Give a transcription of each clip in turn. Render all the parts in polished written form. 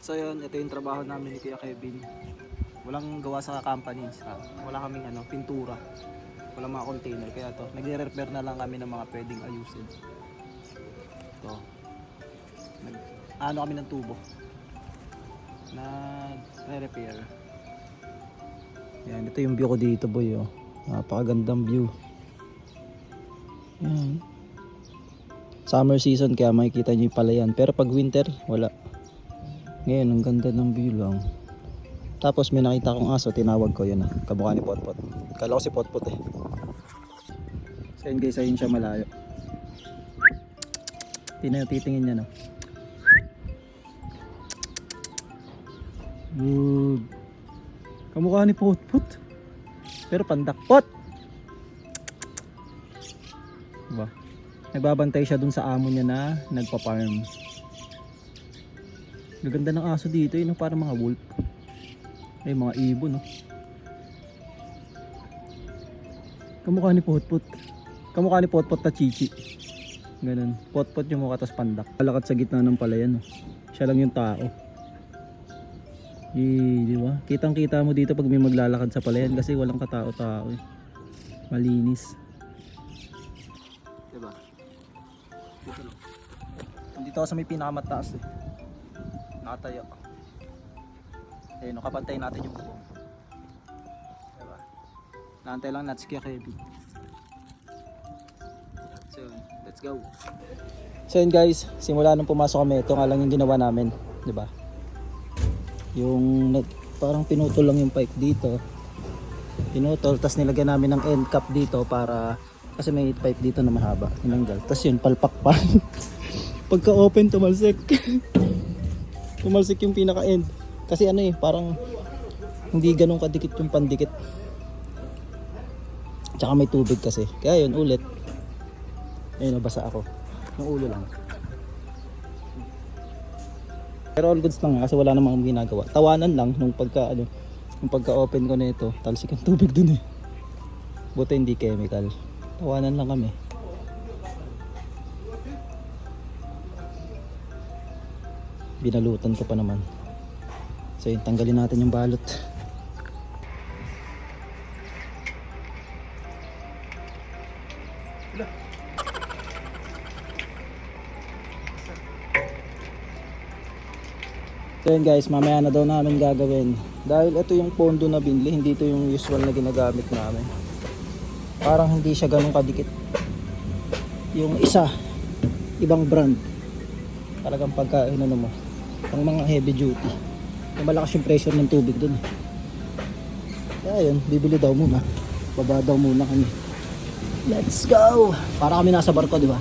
So yun, ito yung trabaho namin ni Kuya Kevin. Walang gawa sa company, wala kaming pintura, walang mga container, kaya to nagre-repair na lang kami ng mga pwedeng ayusin. Ito, kami ng tubo, nagre-repair. Yan, ito yung view ko dito, boy. Oh, napakagandang view. Yan, summer season kaya makikita nyo yung palayan, pero pag winter wala. Ngayon ang ganda ng view lang. Tapos may nakita kong aso, tinawag ko yun, kamukha ni Potpot. Kala ko si Potpot eh. So yun guys, ayun siya malayo. Titingin niya na. Good. Kamukha ni Potpot. Pero pandakpot. Diba? Nagbabantay siya dun sa amo niya na nagpa-farm. Gaganda ng aso dito, yun, parang mga wolf. Ay, mga ibon, no? Kamukha ni Potpot. Kamukha ni Potpot na Chichi. Ganun. Potpot yung mukha, tas pandak. Palakad sa gitna ng palayan, no? Siya lang yung tao. Di ba? Kitang kita mo dito pag may maglalakad sa palayan kasi walang katao-tao eh. Malinis. Diba? Dito lang. Dito ako sa may pinakamataas eh. Nakatayo. Eh, nakapantay natin yung bubong. Diba? Naantay lang natin si Kuya Kevin. So, let's go. So yun guys, simula nung pumasok kami, ito nga lang yung ginawa namin. Diba? Yung parang pinutol lang yung pipe dito. Pinutol, tapos nilagyan namin ng end cap dito para, kasi may pipe dito na mahaba. Tinanggal. Tapos yun, palpak pa. Pagka open, tumalsik. Tumalsik yung pinaka end. Kasi parang hindi ganun kadikit yung pandikit. Tsaka may tubig kasi. Kaya yun, ulit. Ayun, nabasa ako. Yung ulo lang. Pero all goods lang kasi wala namang ginagawa. Tawanan lang nung pagka open ko na ito. Talsik ang tubig dun eh. Buti hindi chemical. Tawanan lang kami. Binalutan ko pa naman. So yun, tanggalin natin yung balot. So yun guys, mamaya na daw namin gagawin. Dahil ito yung pondo na binili, hindi ito yung usual na ginagamit namin. Parang hindi siya ganun kadikit. Yung isa, ibang brand. Talagang pagkain mo, pang mga heavy duty. Malakas yung pressure ng tubig dun. Kaya yun, bibili daw muna. Baba daw muna kami. Let's go! Para kami nasa barko, di ba?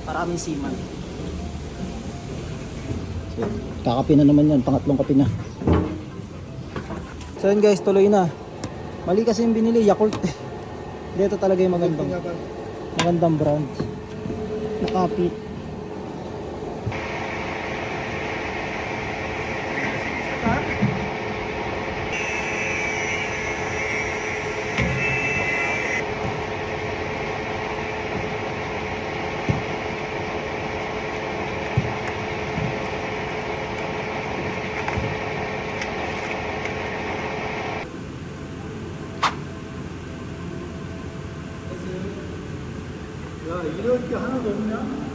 Para kaming seaman. So, kakapi na naman yan, pangatlong kapi na. So yun guys, tuloy na. Mali kasi yung binili, Yakult. Dito talaga yung magandang brand. Nakapit. 야, 이럴 게 하나도 없냐?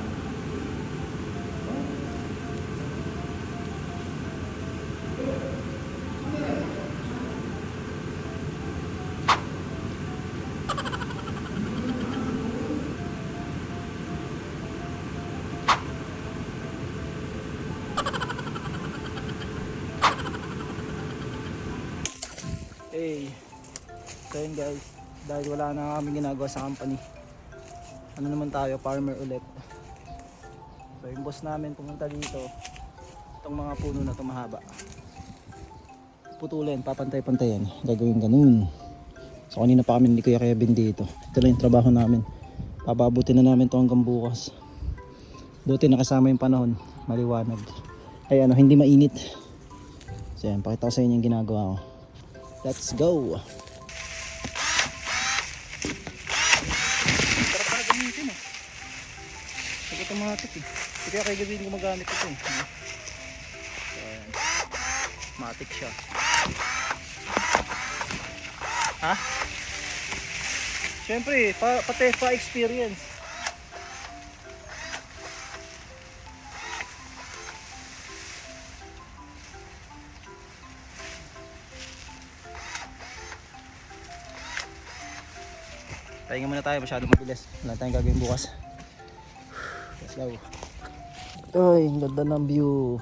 Hey, so yun guys, dahil wala na kami ginagawa sa company, ano naman tayo, farmer ulit. So yung boss namin pumunta dito, itong mga puno na mahaba, putulin, papantay-pantayan, gagawin ganun. So kanina pa kami ni Kuya Kevin dito, ito lang yung trabaho namin, papabutin na namin ito hanggang bukas. Buti nakasama yung panahon, maliwanag, ay hindi mainit. So yan, pakita ko sa inyo yung ginagawa ko. Let's go! Sarap pala gamitin eh. Ito mga tip eh. Kaya kay gabi gumagamit ito eh. Matik siya. Ha? Siyempre, pati pa-experience. Pahinga muna tayo, masyado mabilis. Wala tayong gagawin bukas. Let's go. Ay, ang ganda ng view.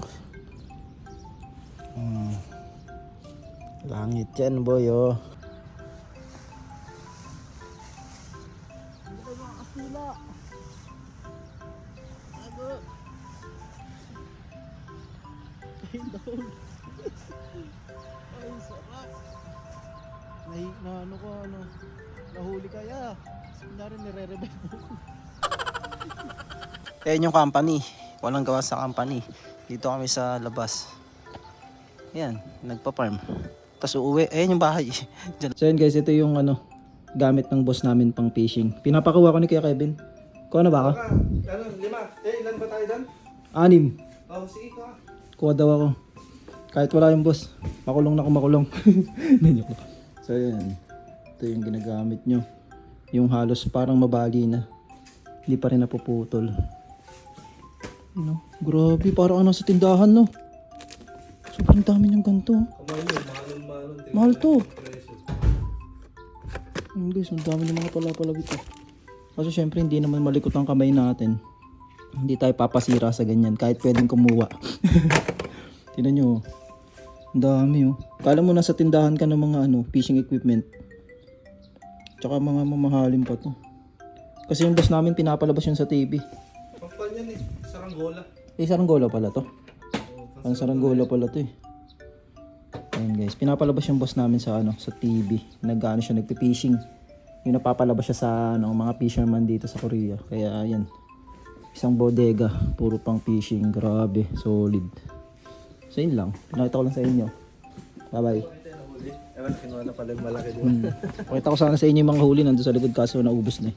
Langit yan, boy, oh. Ay, sarap. Nahuli kaya. Kunyari nire-revive mo. Ayan yung company. Walang gawa sa company. Dito kami sa labas. Ayan, nagpa-farm. Tapos uuwi. Ayan yung bahay. So yun guys, ito yung gamit ng boss namin pang fishing. Pinapakuha ko ni Kuya Kevin. Kuha na ba ako? Ano, 5. Ilan ba tayo doon? 6. Oh, sige ka. Kuha daw ako. Kahit wala yung boss. Makulong na kung makulong. So yan. Ito yung ginagamit nyo. Yung halos parang mabali na. Hindi pa rin napuputol. Grabe, parang nasa tindahan, no? Sobrang dami niyang ganito. Malon. Mahal to. Guys, ang dami ng mga palapalabit ito. Kasi syempre hindi naman malikot ang kamay natin. Hindi tayo papasira sa ganyan kahit pwedeng kumuha. Tingnan nyo. Ang dami, oh. Kala mo nasa tindahan ka ng mga fishing equipment. Tsaka mga mamahalin pa to. Kasi yung boss namin pinapalabas yun sa TV. Pagpan yan saranggola. Saranggola pala to. Ang saranggola pala to eh. Ayun guys, pinapalabas yung boss namin sa sa TV. Siya nagpi-fishing. Yung napapalabas siya sa mga fisherman dito sa Korea. Kaya ayan. Isang bodega, puro pang fishing. Grabe, solid. So yun lang, pinakita ko lang sa inyo. Bye bye. Ewan, kinuha na pala yung malaki doon. Pakita ko sana sa inyo yung mga huli nandun sa likod kaso naubos na eh.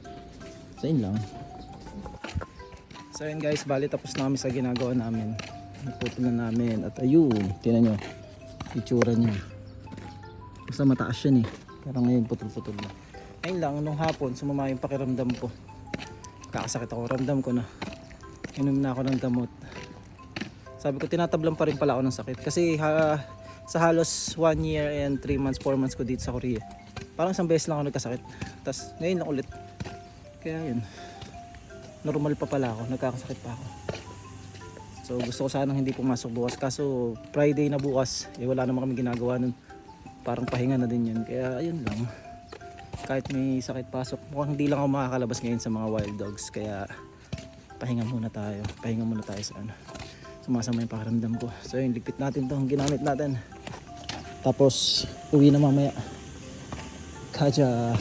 So yun lang. So yun guys, bali tapos na kami sa ginagawa namin. Naputol na namin at ayun, tinan nyo. Itsura niya. Basta mataas yan eh. Pero ngayon putol-putol na. Ayun lang, nung hapon sumama yung pakiramdam ko. Kakasakit ako, ramdam ko na. Inom na ako ng gamot. Sabi ko tinatablan pa rin pala ako ng sakit. Kasi sa halos 1 year and 3 months, 4 months ko dito sa Korea. Parang isang beses lang ako nagkasakit. Tapos ngayon lang ulit. Kaya yun. Normal pa pala ako, nagkakasakit pa ako. So gusto ko sanang hindi pumasok bukas. Kaso Friday na bukas, wala naman kami ginagawa nun. Parang pahinga na din yun. Kaya ayun lang. Kahit may sakit pasok, mukhang hindi lang ako makakalabas ngayon sa mga wild dogs. Kaya pahinga muna tayo. Pahinga muna tayo sa sumasama yung pakiramdam ko. So yun, ligpit natin itong ginamit natin. Tapos uwi na mamaya. Kaja.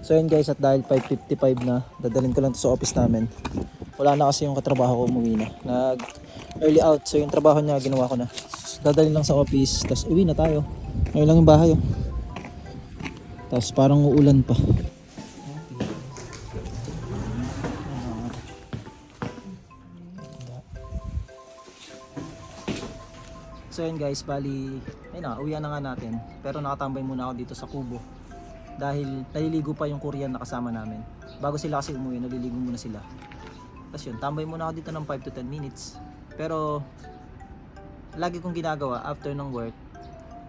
So yun guys, at dahil 5:55 na, dadalhin ko lang to sa office namin. Wala na kasi yung katrabaho ko, umuwi na. Nag early out, so yung trabaho niya ginawa ko na. Dadalhin lang sa office, tapos uwi na tayo. Ngayon lang yung bahay, oh. Tapos parang uulan pa. So yun guys, bali, ayun na, uwian na nga natin. Pero nakatambay muna ako dito sa kubo. Dahil naliligo pa yung Korean na kasama namin. Bago sila kasi umuwi, naliligo muna sila. Tapos yun, tambay muna ako dito ng 5 to 10 minutes. Pero, lagi kong ginagawa after ng work.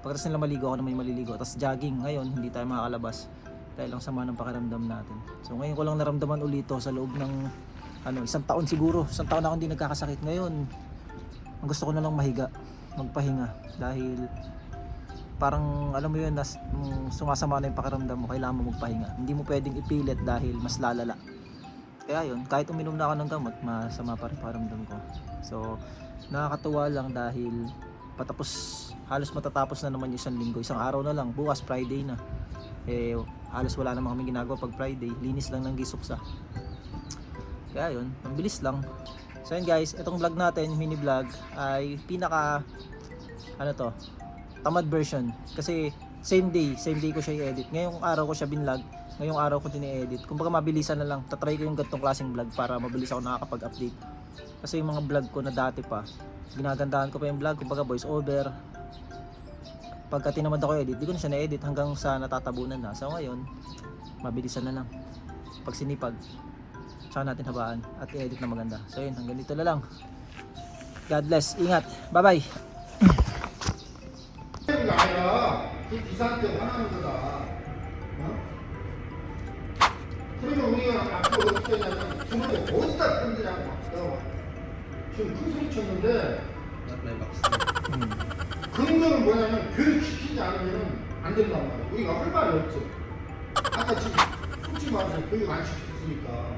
Pagkatapos nila maligo, ako naman yung maliligo. Tapos jogging, ngayon, hindi tayo makakalabas. Dahil lang sama ng pakiramdam natin. So ngayon ko lang naramdaman ulito sa loob ng isang taon siguro. Isang taon na akong hindi nagkakasakit. Ngayon, ang gusto ko na lang mahiga. Magpahinga dahil parang alam mo yun, sumasama na yung pakiramdam mo, kailangan mo magpahinga, hindi mo pwedeng ipilit dahil mas lalala. Kaya yun, kahit uminom na ako ng gamot, masama pa rin pakiramdam ko. So nakakatuwa lang dahil halos matatapos na naman yung isang linggo, isang araw na lang, bukas Friday na, halos wala naman kami ginagawa pag Friday, linis lang ng gisuksa. Kaya yun, ang bilis lang. So yun guys, itong vlog natin, mini vlog, ay pinaka tamad version. Kasi same day ko siya i-edit. Ngayong araw ko siya binlog, ngayong araw ko din i-edit. Kumbaga mabilisan na lang, tatry ko yung ganitong klaseng vlog para mabilis ako nakakapag-update. Kasi yung mga vlog ko na dati pa, ginagandahan ko pa yung vlog, kumbaga voice over, pagka tinamad ako edit, di ko na siya na-edit hanggang sa natatabunan na. So ngayon, mabilisan na lang. Pag sinipag, tsaka natin habaan at i-edit na maganda. So yun, hanggang dito na lang. God bless, ingat, bye bye. 그게 아니라 그 기사한테 화나는 거다. 어? 그러면 우리가 앞으로 어떻게 하냐면 주머니에 어디다 던지냐고 막 그러고 지금 큰 소리 쳤는데 May box. 근거는 뭐냐면 교육시키지 않으면 안 된단 말이야. 우리가 할 말이 없어. 아까 지금 솔직히 말해서 교육 안 시켰으니까